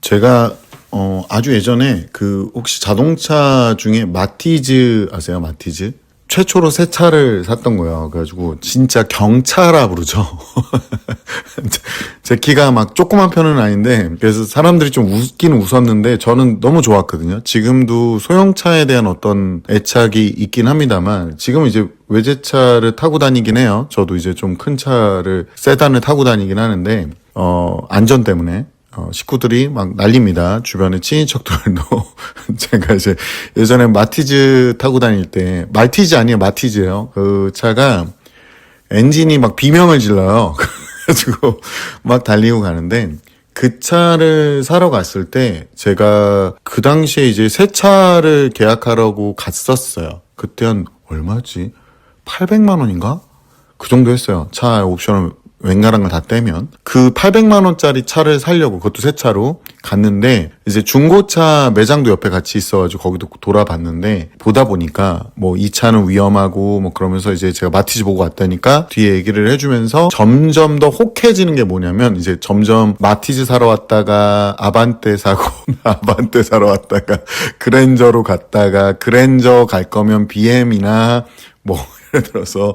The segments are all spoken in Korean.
제가 아주 예전에 혹시 자동차 중에 마티즈 아세요? 마티즈? 최초로 새 차를 샀던 거예요. 그래가지고 진짜 경차라 부르죠. 제 키가 막 조그만 편은 아닌데 그래서 사람들이 좀 웃기는 웃었는데 저는 너무 좋았거든요. 지금도 소형차에 대한 어떤 애착이 있긴 합니다만 지금은 이제 외제차를 타고 다니긴 해요. 저도 이제 좀 큰 차를 세단을 타고 다니긴 하는데 안전 때문에 식구들이 막 난립니다. 주변에 친인척들도. 제가 이제 예전에 마티즈 타고 다닐 때, 말티즈 아니에요, 마티즈예요. 그 차가 엔진이 막 비명을 질러요. 그래가지고 막 달리고 가는데, 그 차를 사러 갔을 때, 제가 그 당시에 이제 새 차를 계약하려고 갔었어요. 그때 한, 얼마지? 800만 원인가? 그 정도 했어요. 차 옵션을 웬간한 걸 다 떼면. 그 800만 원짜리 차를 사려고 그것도 새 차로 갔는데 이제 중고차 매장도 옆에 같이 있어가지고 거기도 돌아봤는데 보다 보니까 뭐 이 차는 위험하고 뭐 그러면서 이제 제가 마티즈 보고 왔다니까 뒤에 얘기를 해주면서 점점 더 혹해지는 게 뭐냐면 이제 점점 마티즈 사러 왔다가 아반떼 사고 아반떼 사러 왔다가 그랜저로 갔다가 그랜저 갈 거면 BM이나 뭐 예를 들어서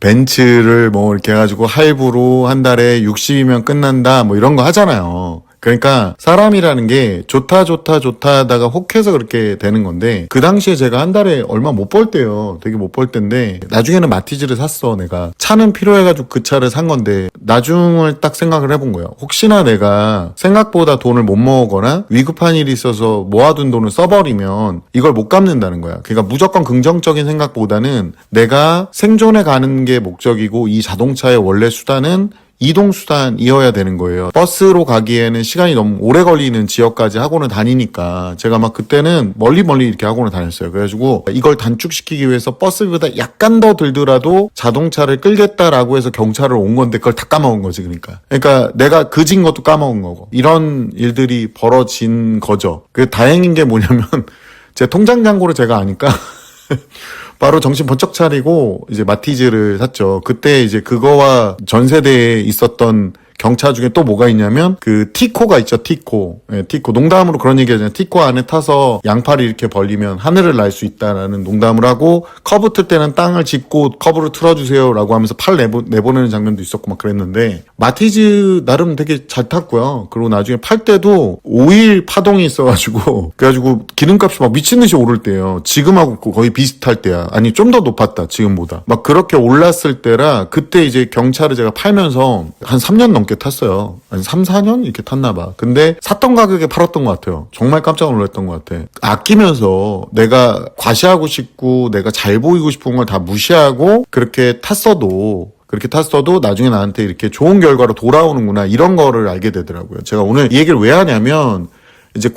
벤츠를 뭐 이렇게 해가지고 할부로 한 달에 60이면 끝난다 뭐 이런 거 하잖아요. 그러니까 사람이라는 게 좋다 하다가 혹해서 그렇게 되는 건데 그 당시에 제가 한 달에 얼마 못 벌 때요. 되게 못 벌 때인데 나중에는 마티즈를 샀어. 내가 차는 필요해가지고 그 차를 산 건데 나중을 딱 생각을 해본 거예요. 혹시나 내가 생각보다 돈을 못 모으거나 위급한 일이 있어서 모아둔 돈을 써버리면 이걸 못 갚는다는 거야. 그러니까 무조건 긍정적인 생각보다는 내가 생존해 가는 게 목적이고 이 자동차의 원래 수단은 이동수단이어야 되는 거예요. 버스로 가기에는 시간이 너무 오래 걸리는 지역까지 학원을 다니니까 제가 막 그때는 멀리 이렇게 학원을 다녔어요. 그래가지고 이걸 단축시키기 위해서 버스보다 약간 더 들더라도 자동차를 끌겠다라고 해서 경찰을 온 건데 그걸 다 까먹은 거지. 그러니까 내가 그진 것도 까먹은 거고 이런 일들이 벌어진 거죠. 그 다행인 게 뭐냐면 제 통장 잔고를 제가 아니까 바로 정신 번쩍 차리고 이제 마티즈를 샀죠. 그때 이제 그거와 전 세대에 있었던 경차 중에 또 뭐가 있냐면 그 티코가 있죠. 티코. 예, 티코. 농담으로 그런 얘기 하잖아요. 티코 안에 타서 양팔이 이렇게 벌리면 하늘을 날 수 있다라는 농담을 하고 커브 틀 때는 땅을 짚고 커브를 틀어주세요라고 하면서 팔 내보내는 장면도 있었고 막 그랬는데 마티즈 나름 되게 잘 탔고요. 그리고 나중에 팔 때도 오일 파동이 있어가지고 그래가지고 기름값이 막 미친 듯이 오를 때예요. 지금하고 거의 비슷할 때야. 아니 좀 더 높았다. 지금보다. 막 그렇게 올랐을 때라 그때 이제 경차를 제가 팔면서 한 3년 넘게 탔어요. 한 3, 4년 이렇게 탔나 봐. 근데 샀던 가격에 팔았던 것 같아요. 정말 깜짝 놀랐던 것 같아. 아끼면서 내가 과시하고 싶고 내가 잘 보이고 싶은 걸 다 무시하고 그렇게 탔어도 나중에 나한테 이렇게 좋은 결과로 돌아오는구나 이런 거를 알게 되더라고요. 제가 오늘 이 얘기를 왜 하냐면 이제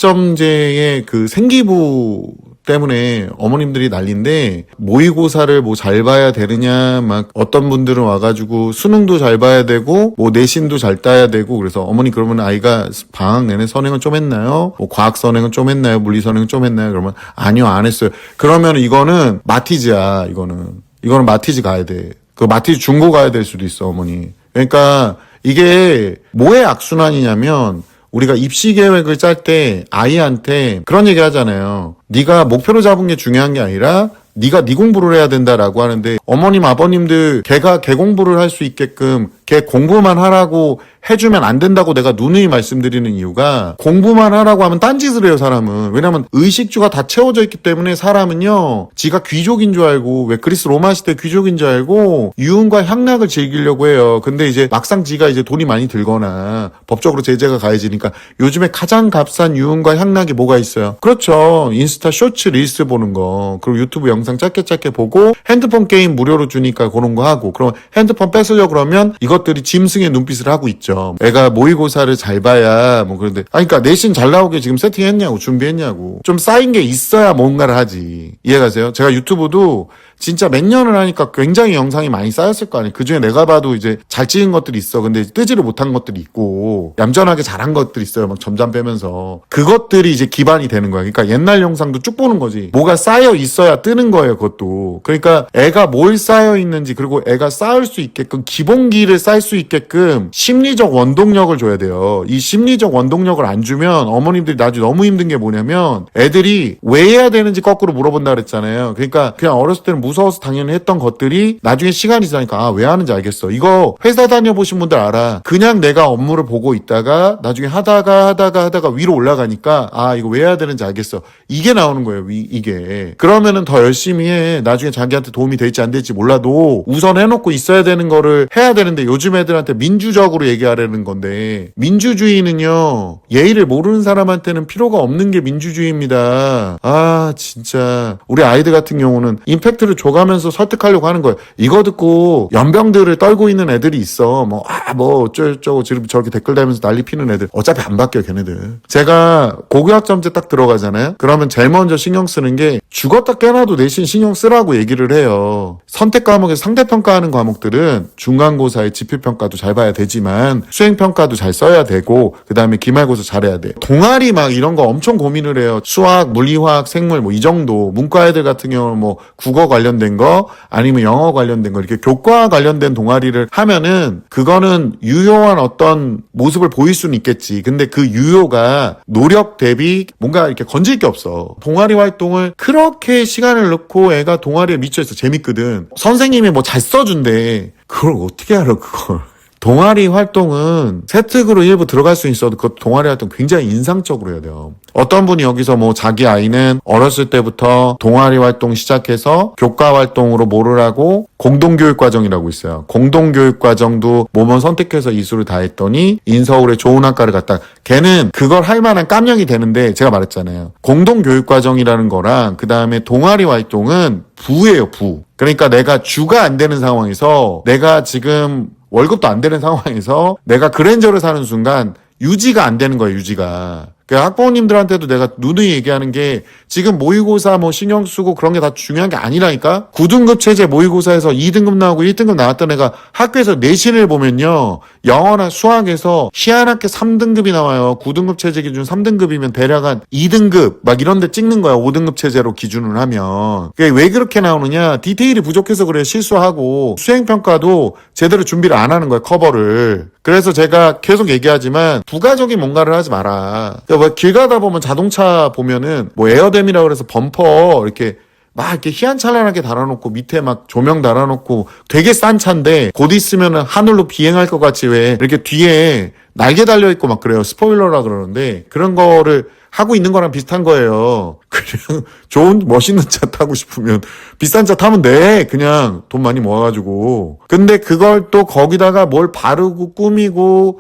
고교학점제의 그 생기부 때문에 어머님들이 난리인데 모의고사를 뭐 잘 봐야 되느냐 막 어떤 분들은 와가지고 수능도 잘 봐야 되고 뭐 내신도 잘 따야 되고 그래서 어머니 그러면 아이가 방학 내내 선행은 좀 했나요? 뭐 과학 선행은 좀 했나요? 물리 선행은 좀 했나요? 그러면 아니요 안 했어요. 그러면 이거는 마티즈야. 이거는 마티즈 가야 돼. 그 마티즈 중고 가야 될 수도 있어 어머니. 그러니까 이게 뭐의 악순환이냐면 우리가 입시 계획을 짤 때 아이한테 그런 얘기 하잖아요. 네가 목표로 잡은 게 중요한 게 아니라 네가 네 공부를 해야 된다라고 하는데 어머님 아버님들 걔가 걔 공부를 할 수 있게끔 걔 공부만 하라고 해주면 안 된다고 내가 누누이 말씀드리는 이유가 공부만 하라고 하면 딴짓을 해요 사람은. 왜냐면 의식주가 다 채워져 있기 때문에 사람은요 지가 귀족인 줄 알고 왜 그리스 로마 시대 귀족인 줄 알고 유흥과 향락을 즐기려고 해요. 근데 이제 막상 지가 이제 돈이 많이 들거나 법적으로 제재가 가해지니까 요즘에 가장 값싼 유흥과 향락이 뭐가 있어요? 그렇죠. 인스타 쇼츠 릴스 보는 거 그리고 유튜브 영상 짧게 보고 핸드폰 게임 무료로 주니까 그런 거 하고 그럼 핸드폰 뺏으려고 그러면 이것들이 짐승의 눈빛을 하고 있죠. 애가 모의고사를 잘 봐야 뭐 그런데 그러니까 내신 잘 나오게 지금 세팅했냐고 준비했냐고 좀 쌓인 게 있어야 뭔가를 하지. 이해가세요? 제가 유튜브도 진짜 몇 년을 하니까 굉장히 영상이 많이 쌓였을 거 아니에요. 그중에 내가 봐도 이제 잘 찍은 것들이 있어. 근데 뜨지를 못한 것들이 있고 얌전하게 잘한 것들이 있어요. 막 점점 빼면서. 그것들이 이제 기반이 되는 거야. 그러니까 옛날 영상도 쭉 보는 거지. 뭐가 쌓여 있어야 뜨는 거예요. 그것도. 그러니까 애가 뭘 쌓여 있는지 그리고 애가 쌓을 수 있게끔 기본기를 쌓을 수 있게끔 심리적 원동력을 줘야 돼요. 이 심리적 원동력을 안 주면 어머님들이 나중에 너무 힘든 게 뭐냐면 애들이 왜 해야 되는지 거꾸로 물어본다 그랬잖아요. 그러니까 그냥 어렸을 때는 무서워서 당연히 했던 것들이 나중에 시간이 지나니까 아, 왜 하는지 알겠어. 이거 회사 다녀보신 분들 알아. 그냥 내가 업무를 보고 있다가 나중에 하다가 위로 올라가니까 아, 이거 왜 해야 되는지 알겠어. 이게 나오는 거예요. 이게. 그러면은 더 열심히 해. 나중에 자기한테 도움이 될지 안 될지 몰라도 우선 해놓고 있어야 되는 거를 해야 되는데 요즘 애들한테 민주적으로 얘기하려는 건데 민주주의는요. 예의를 모르는 사람한테는 필요가 없는 게 민주주의입니다. 아 진짜 우리 아이들 같은 경우는 임팩트를 줘가면서 설득하려고 하는 거예요. 이거 듣고 연병들을 떨고 있는 애들이 있어. 뭐 어쩌고저쩌고 지금 저렇게 댓글 달면서 난리 피는 애들 어차피 안 바뀌어 걔네들. 제가 고교학점제 딱 들어가잖아요. 그러면 제일 먼저 신경 쓰는 게 죽었다 깨나도 내신 신경 쓰라고 얘기를 해요. 선택 과목에서 상대평가하는 과목들은 중간고사의 지필평가도 잘 봐야 되지만 수행평가도 잘 써야 되고 그 다음에 기말고사 잘해야 돼. 동아리 막 이런 거 엄청 고민을 해요. 수학, 물리화학, 생물 뭐 이 정도. 문과 애들 같은 경우는 뭐 국어 관련된 거 아니면 영어 관련된 거 이렇게 교과 관련된 동아리를 하면은 그거는 유효한 어떤 모습을 보일 수는 있겠지. 근데 그 유효가 노력 대비 뭔가 이렇게 건질 게 없어. 동아리 활동을 그렇게 시간을 넣고 애가 동아리에 미쳐있어. 재밌거든. 선생님이 뭐 잘 써준대. 그걸 어떻게 알아 그걸. 동아리 활동은 세특으로 일부 들어갈 수 있어도 그 동아리 활동 굉장히 인상적으로 해야 돼요. 어떤 분이 여기서 뭐 자기 아이는 어렸을 때부터 동아리 활동 시작해서 교과 활동으로 뭐를 하고 공동교육과정이라고 있어요. 공동교육과정도 뭐뭐 선택해서 이수를 다 했더니 인서울에 좋은 학과를 갔다. 걔는 그걸 할 만한 깜냥이 되는데 제가 말했잖아요. 공동교육과정이라는 거랑 그 다음에 동아리 활동은 부예요, 부. 그러니까 내가 주가 안 되는 상황에서 내가 지금 월급도 안 되는 상황에서 내가 그랜저를 사는 순간 유지가 안 되는 거예요, 유지가. 그러니까 학부모님들한테도 내가 누누이 얘기하는 게 지금 모의고사 뭐 신경 쓰고 그런 게 다 중요한 게 아니라니까? 9등급 체제 모의고사에서 2등급 나오고 1등급 나왔던 애가 학교에서 내신을 보면요. 영어나 수학에서 희한하게 3등급이 나와요. 9등급 체제 기준 3등급이면 대략 한 2등급 막 이런 데 찍는 거야. 5등급 체제로 기준을 하면. 그게 왜 그렇게 나오느냐? 디테일이 부족해서 그래요. 실수하고. 수행평가도 제대로 준비를 안 하는 거야. 커버를. 그래서 제가 계속 얘기하지만 부가적인 뭔가를 하지 마라. 뭐 길 가다 보면 자동차 보면은 뭐 에어댐이라고 그래서 범퍼 이렇게 막 이렇게 희한찬란하게 달아놓고 밑에 막 조명 달아놓고 되게 싼 차인데 곧 있으면은 하늘로 비행할 것 같이 왜 이렇게 뒤에 날개 달려있고 막 그래요. 스포일러라 그러는데 그런 거를 하고 있는 거랑 비슷한 거예요. 그냥 좋은 멋있는 차 타고 싶으면 비싼 차 타면 돼. 그냥 돈 많이 모아가지고. 근데 그걸 또 거기다가 뭘 바르고 꾸미고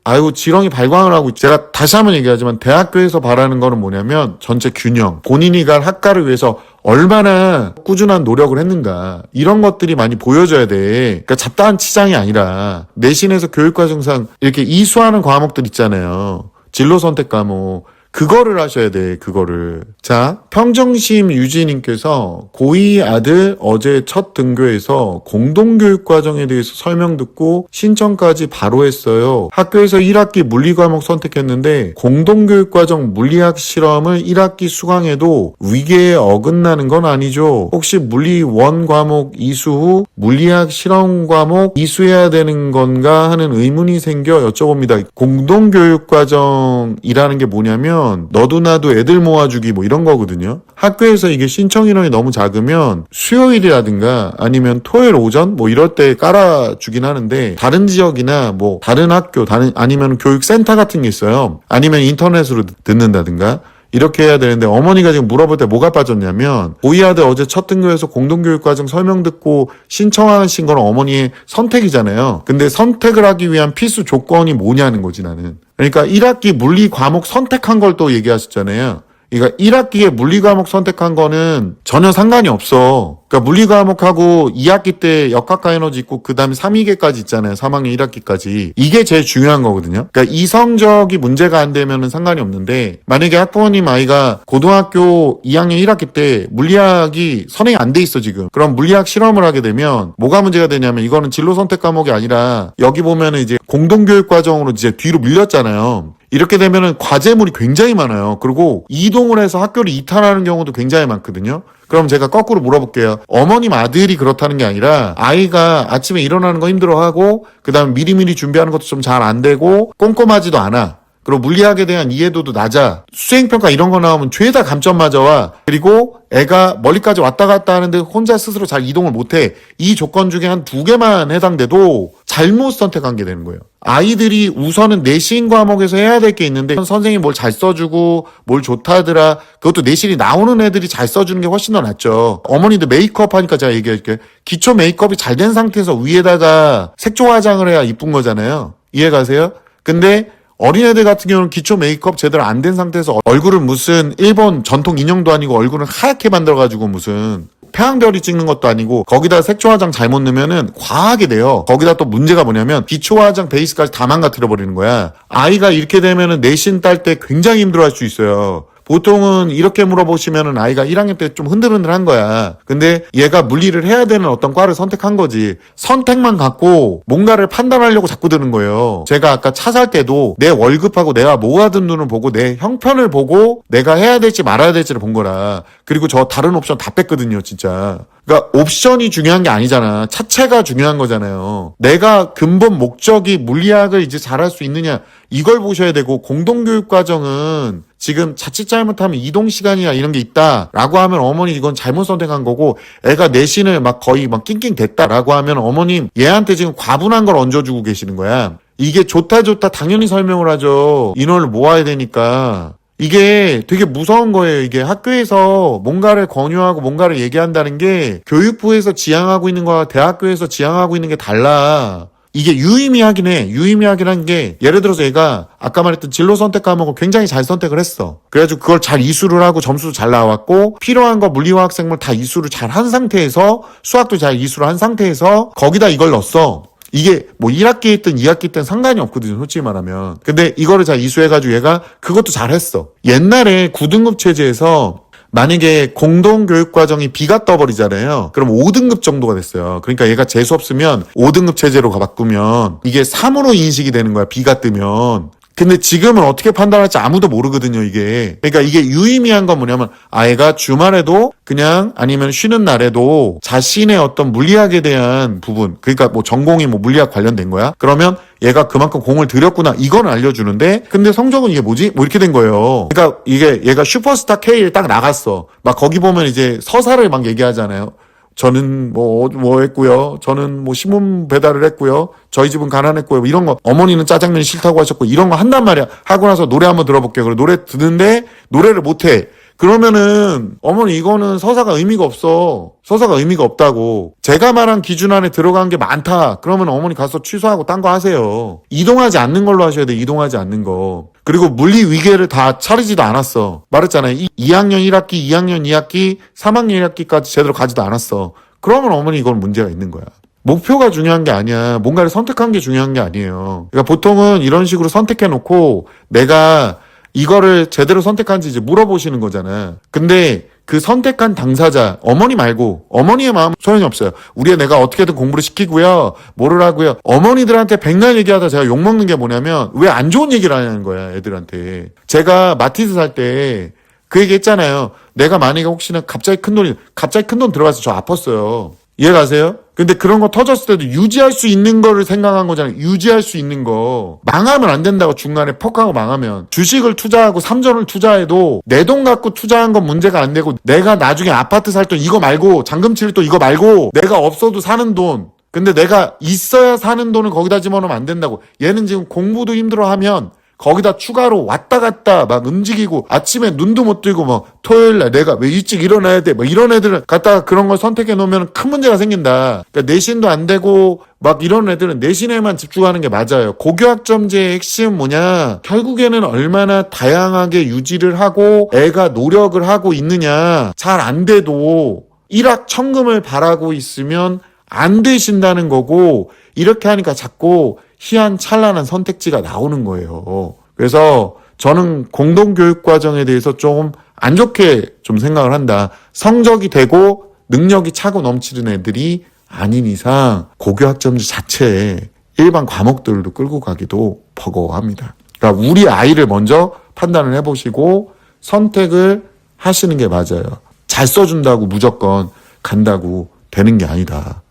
아유 지렁이 발광을 하고 제가 다시 한번 얘기하지만 대학교에서 바라는 거는 뭐냐면 전체 균형. 본인이 갈 학과를 위해서 얼마나 꾸준한 노력을 했는가. 이런 것들이 많이 보여져야 돼. 그러니까 잡다한 치장이 아니라 내신에서 교육과정상 이렇게 이수하는 과목들 있잖아요. 진로 선택 과목. 그거를 하셔야 돼, 그거를. 자, 평정심 유지님께서 고2 아들 어제 첫 등교해서 공동교육과정에 대해서 설명 듣고 신청까지 바로 했어요. 학교에서 1학기 물리과목 선택했는데 공동교육과정 물리학 실험을 1학기 수강해도 위계에 어긋나는 건 아니죠. 혹시 물리 원 과목 이수 후 물리학 실험 과목 이수해야 되는 건가 하는 의문이 생겨 여쭤봅니다. 공동교육과정이라는 게 뭐냐면 너도 나도 애들 모아주기 뭐 이런 거거든요. 학교에서 이게 신청 인원이 너무 작으면 수요일이라든가 아니면 토요일 오전 뭐 이럴 때 깔아주긴 하는데 다른 지역이나 뭐 다른 학교 아니면 교육센터 같은 게 있어요. 아니면 인터넷으로 듣는다든가 이렇게 해야 되는데 어머니가 지금 물어볼 때 뭐가 빠졌냐면 고2 아들 어제 첫 등교해서 공동교육과정 설명 듣고 신청하신 건 어머니의 선택이잖아요. 근데 선택을 하기 위한 필수 조건이 뭐냐는 거지 나는. 그러니까 1학기 물리 과목 선택한 걸 또 얘기하셨잖아요. 그러니까 1학기에 물리 과목 선택한 거는 전혀 상관이 없어. 그러니까 물리 과목하고 2학기 때 역학과 에너지 있고 그 다음에 3위계까지 있잖아요. 3학년 1학기까지. 이게 제일 중요한 거거든요. 그러니까 이 성적이 문제가 안 되면은 상관이 없는데 만약에 학부모님 아이가 고등학교 2학년 1학기 때 물리학이 선행이 안 돼 있어 지금. 그럼 물리학 실험을 하게 되면 뭐가 문제가 되냐면 이거는 진로 선택 과목이 아니라 여기 보면은 이제 공동교육 과정으로 이제 뒤로 밀렸잖아요. 이렇게 되면은 과제물이 굉장히 많아요. 그리고 이동을 해서 학교를 이탈하는 경우도 굉장히 많거든요. 그럼 제가 거꾸로 물어볼게요. 어머님 아들이 그렇다는 게 아니라 아이가 아침에 일어나는 거 힘들어하고 그다음에 미리미리 준비하는 것도 좀 잘 안 되고 꼼꼼하지도 않아. 그리고 물리학에 대한 이해도도 낮아. 수행평가 이런 거 나오면 죄다 감점 맞아와. 그리고 애가 멀리까지 왔다 갔다 하는데 혼자 스스로 잘 이동을 못해. 이 조건 중에 한 2개만 해당돼도 잘못 선택한 게 되는 거예요. 아이들이 우선은 내신 과목에서 해야 될 게 있는데 선생님이 뭘 잘 써주고 뭘 좋다더라. 그것도 내신이 나오는 애들이 잘 써주는 게 훨씬 더 낫죠. 어머니들 메이크업 하니까 제가 얘기할게요. 기초 메이크업이 잘 된 상태에서 위에다가 색조 화장을 해야 이쁜 거잖아요. 이해 가세요? 근데 어린애들 같은 경우는 기초 메이크업 제대로 안 된 상태에서 얼굴은 무슨 일본 전통 인형도 아니고 얼굴은 하얗게 만들어가지고 무슨 태양별이 찍는 것도 아니고 거기다 색조 화장 잘못 넣으면은 과하게 돼요. 거기다 또 문제가 뭐냐면 기초 화장 베이스까지 다 망가뜨려 버리는 거야. 아이가 이렇게 되면은 내신 딸 때 굉장히 힘들어할 수 있어요. 보통은 이렇게 물어보시면은 아이가 1학년 때 좀 흔들흔들한 거야. 근데 얘가 물리를 해야 되는 어떤 과를 선택한 거지. 선택만 갖고 뭔가를 판단하려고 자꾸 드는 거예요. 제가 아까 차 살 때도 내 월급하고 내가 모아둔 돈을 보고 내 형편을 보고 내가 해야 될지 말아야 될지를 본 거라. 그리고 저 다른 옵션 다 뺐거든요, 진짜. 그러니까 옵션이 중요한 게 아니잖아. 차체가 중요한 거잖아요. 내가 근본 목적이 물리학을 이제 잘할 수 있느냐 이걸 보셔야 되고 공동교육 과정은 지금 자칫 잘못하면 이동 시간이나 이런 게 있다라고 하면 어머니 이건 잘못 선택한 거고 애가 내신을 막 거의 막 낑낑 댔다라고 하면 어머님 얘한테 지금 과분한 걸 얹어주고 계시는 거야. 이게 좋다 당연히 설명을 하죠. 인원을 모아야 되니까. 이게 되게 무서운 거예요. 이게 학교에서 뭔가를 권유하고 뭔가를 얘기한다는 게 교육부에서 지향하고 있는 거와 대학교에서 지향하고 있는 게 달라. 이게 유의미하긴 해. 유의미하긴 게 예를 들어서 얘가 아까 말했던 진로 선택 과목을 굉장히 잘 선택을 했어. 그래가지고 그걸 잘 이수를 하고 점수도 잘 나왔고 필요한 거 물리화학 생물 다 이수를 잘 한 상태에서 수학도 잘 이수를 한 상태에서 거기다 이걸 넣었어. 이게 뭐 1학기에 있든 2학기 있든 상관이 없거든요, 솔직히 말하면. 근데 이거를 잘 이수해가지고 얘가 그것도 잘했어. 옛날에 9등급 체제에서 만약에 공동교육과정이 B가 떠버리잖아요. 그럼 5등급 정도가 됐어요. 그러니까 얘가 재수 없으면 5등급 체제로 바꾸면 이게 3으로 인식이 되는 거야, B가 뜨면. 근데 지금은 어떻게 판단할지 아무도 모르거든요, 이게. 그러니까 이게 유의미한 건 뭐냐면 아이가 주말에도 그냥 아니면 쉬는 날에도 자신의 어떤 물리학에 대한 부분, 그러니까 뭐 전공이 뭐 물리학 관련된 거야? 그러면 얘가 그만큼 공을 들였구나, 이건 알려주는데 근데 성적은 이게 뭐지? 뭐 이렇게 된 거예요. 그러니까 이게 얘가 슈퍼스타 K에 딱 나갔어. 막 거기 보면 이제 서사를 막 얘기하잖아요. 저는 뭐 했고요. 저는 뭐 신문 배달을 했고요. 저희 집은 가난했고요. 이런 거. 어머니는 짜장면이 싫다고 하셨고 이런 거 한단 말이야. 하고 나서 노래 한번 들어볼게요. 그리고 노래 듣는데 노래를 못해. 그러면은 어머니 이거는 서사가 의미가 없어. 서사가 의미가 없다고. 제가 말한 기준 안에 들어간 게 많다. 그러면 어머니 가서 취소하고 딴 거 하세요. 이동하지 않는 걸로 하셔야 돼. 이동하지 않는 거. 그리고 물리 위계를 다 차리지도 않았어. 말했잖아요. 2학년 1학기, 2학년 2학기, 3학년 1학기까지 제대로 가지도 않았어. 그러면 어머니 이건 문제가 있는 거야. 목표가 중요한 게 아니야. 뭔가를 선택한 게 중요한 게 아니에요. 그러니까 보통은 이런 식으로 선택해놓고 내가 이거를 제대로 선택한지 이제 물어보시는 거잖아. 근데 그 선택한 당사자, 어머니 말고 어머니의 마음 소용이 없어요. 우리 애가 어떻게든 공부를 시키고요. 뭐를 하고요. 어머니들한테 백날 얘기하다 제가 욕먹는 게 뭐냐면 왜 안 좋은 얘기를 하냐는 거야, 애들한테. 제가 마티즈 살 때 그 얘기 했잖아요. 내가 만약에 혹시나 갑자기 큰 돈 들어가서 저 아팠어요. 이해 가세요? 근데 그런 거 터졌을 때도 유지할 수 있는 거를 생각한 거잖아요. 유지할 수 있는 거. 망하면 안 된다고 중간에 퍽하고 망하면. 주식을 투자하고 삼전을 투자해도 내 돈 갖고 투자한 건 문제가 안 되고 내가 나중에 아파트 살 돈 이거 말고 잔금 칠 돈 이거 말고 내가 없어도 사는 돈. 근데 내가 있어야 사는 돈을 거기다 집어넣으면 안 된다고. 얘는 지금 공부도 힘들어하면 거기다 추가로 왔다 갔다 막 움직이고 아침에 눈도 못 뜨고 막 토요일날 내가 왜 일찍 일어나야 돼? 뭐 이런 애들을 갖다가 그런 걸 선택해 놓으면 큰 문제가 생긴다. 그러니까 내신도 안 되고 막 이런 애들은 내신에만 집중하는 게 맞아요. 고교학점제의 핵심은 뭐냐? 결국에는 얼마나 다양하게 유지를 하고 애가 노력을 하고 있느냐. 잘 안 돼도 일확천금을 바라고 있으면 안 되신다는 거고 이렇게 하니까 자꾸 희한찬란한 선택지가 나오는 거예요. 그래서 저는 공동교육과정에 대해서 좀 안 좋게 좀 생각을 한다. 성적이 되고 능력이 차고 넘치는 애들이 아닌 이상 고교학점제 자체에 일반 과목들로 끌고 가기도 버거워합니다. 그러니까 우리 아이를 먼저 판단을 해보시고 선택을 하시는 게 맞아요. 잘 써준다고 무조건 간다고 되는 게 아니다.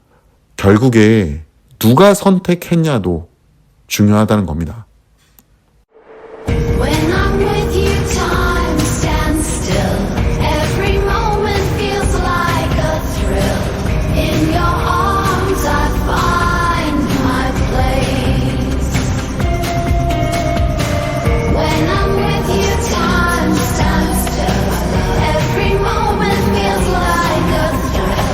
결국에 누가 선택했냐도 중요하다는 겁니다. When I'm with you, time stands still. Every moment feels like a thrill. In your arms, I find my place. When I'm with you, time stands still. Every moment feels like a thrill.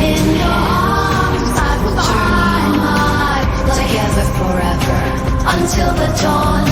In your arms, I find my place. Together forever until the dawn.